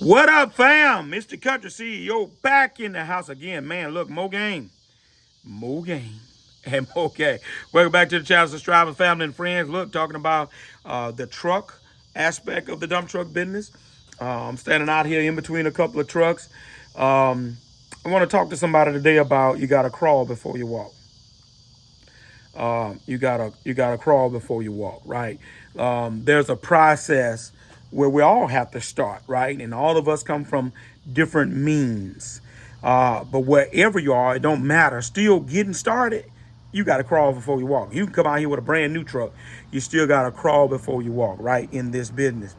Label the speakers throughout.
Speaker 1: What up, fam? Mr. Country CEO back in the house again. Man, look, Mo game, and okay. Welcome back to the channel, subscribers, family, and friends. Look, talking about the truck aspect of the dump truck business. I'm standing out here in between a couple of trucks. I want to talk to somebody today about you got to crawl before you walk. You gotta crawl before you walk, right? There's a process where we all have to start, right? And all of us come from different means. But wherever you are, it don't matter. Still getting started, you got to crawl before you walk. You can come out here with a brand new truck, you still got to crawl before you walk, right? In this business,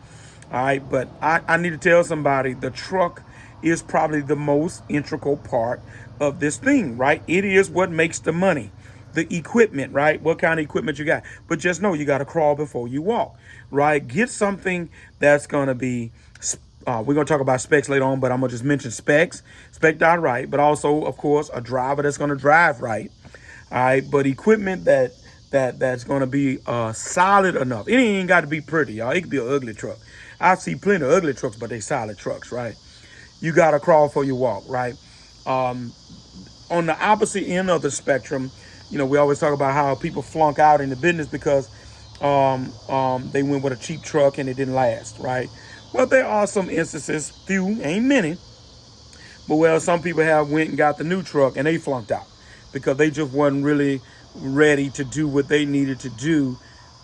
Speaker 1: all right. But I need to tell somebody the truck is probably the most integral part of this thing, right? It is what makes the money, the equipment, right? What kind of equipment you got. But just know you got to crawl before you walk, right? Get something that's going to be, we're going to talk about specs later on, but I'm going to just mention specs, spec out right, but also, of course, a driver that's going to drive right, all right? But equipment that's going to be solid enough. It ain't got to be pretty, y'all. It could be an ugly truck. I see plenty of ugly trucks, but they solid trucks, right? You got to crawl before you walk, right? On the opposite end of the spectrum, we always talk about how people flunk out in the business because they went with a cheap truck and it didn't last, right? Well, there are some instances, few, ain't many, but some people have went and got the new truck and they flunked out because they just wasn't really ready to do what they needed to do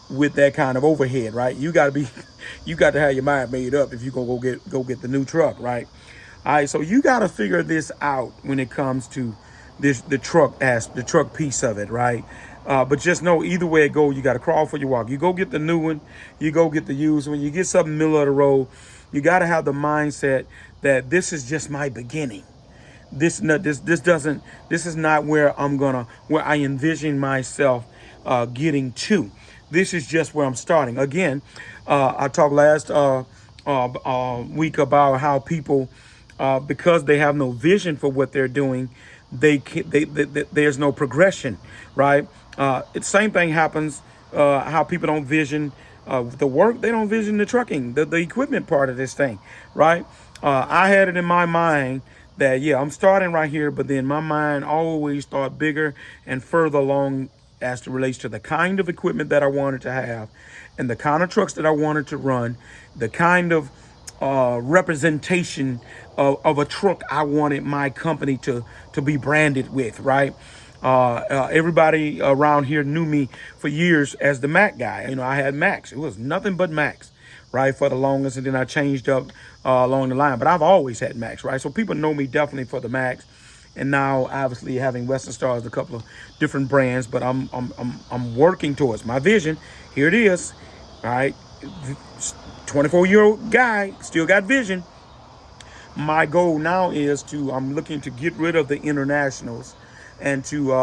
Speaker 1: with that kind of overhead, right? You got to have your mind made up if you're gonna go get the new truck, right? All right, so you got to figure this out when it comes to the truck piece of it, right? But just know either way it go, you got to crawl for your walk. You go get the new one, you go get the used one, you get something middle of the road. You got to have the mindset that this is just my beginning. This is not where where I envision myself getting to. This is just where I'm starting. Again, I talked last week about how people, because they have no vision for what they're doing, there's no progression, right? It's same thing happens. How people don't vision the work, they don't vision the trucking, the equipment part of this thing, right? I had it in my mind that I'm starting right here, but then my mind always thought bigger and further along as it relates to the kind of equipment that I wanted to have, and the kind of trucks that I wanted to run, the kind of representation of a truck I wanted my company to be branded with, right? Everybody around here knew me for years as the Mac guy. I had Macs. It was nothing but Macs, right, for the longest, and then I changed up along the line. But I've always had Macs, right? So people know me definitely for the Macs, and now obviously having Western Stars, a couple of different brands. But I'm working towards my vision. Here it is, all right. 24-year-old guy still got vision. My goal now is I'm looking to get rid of the internationals and to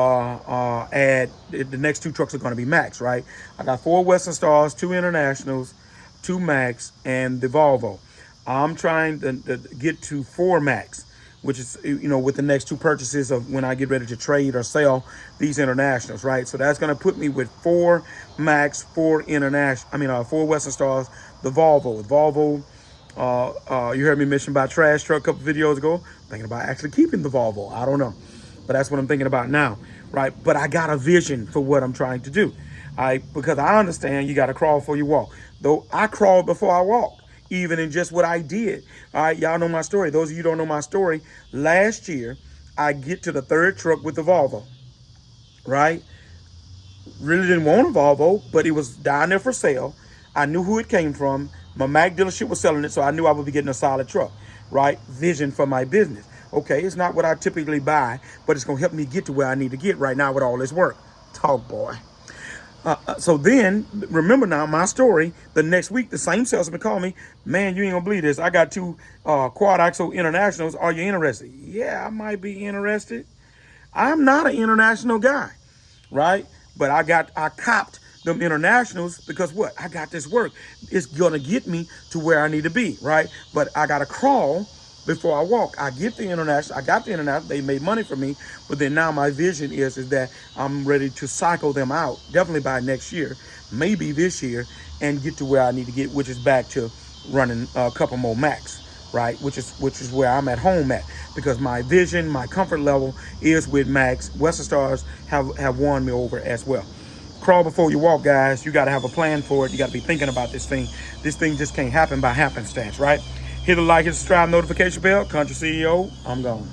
Speaker 1: add, the next two trucks are going to be Max, right? I got 4 Western Stars, 2 internationals, 2 Max, and the Volvo. I'm trying to get to 4 Max, which is, with the next 2 purchases of when I get ready to trade or sell these internationals, right? So that's going to put me with 4 Max, 4 4 Western Stars, the Volvo. You heard me mention about trash truck a couple videos ago. I'm thinking about actually keeping the Volvo. I don't know, but that's what I'm thinking about now, right? But I got a vision for what I'm trying to do, because I understand you got to crawl before you walk. Though I crawled before I walked, even in just what I did. All right, y'all know my story. Those of you who don't know my story, last year I get to the 3rd truck with the Volvo, right? Really didn't want a Volvo, but it was down there for sale. I knew who it came from. My Mac dealership was selling it, so I knew I would be getting a solid truck, right? Vision for my business. Okay, it's not what I typically buy, but it's going to help me get to where I need to get right now with all this work. Talk, boy. So then, remember now, my story, the next week, the same salesman called me. Man, you ain't going to believe this. I got 2 quad axle internationals. Are you interested? Yeah, I might be interested. I'm not an international guy, right? But I copped them internationals because what? I got this work. It's going to get me to where I need to be, right? But I got to crawl before I walk. I got the international. They made money for me. But then now my vision is that I'm ready to cycle them out, definitely by next year, maybe this year, and get to where I need to get, which is back to running a couple more Max. right? Which is where I'm at home at, because my vision, my comfort level is with Max. Western Stars have won me over as well. Crawl before you walk, guys. You got to have a plan for it. You got to be thinking about this thing. This thing just can't happen by happenstance, right? Hit the like and subscribe notification bell. Country CEO, I'm gone.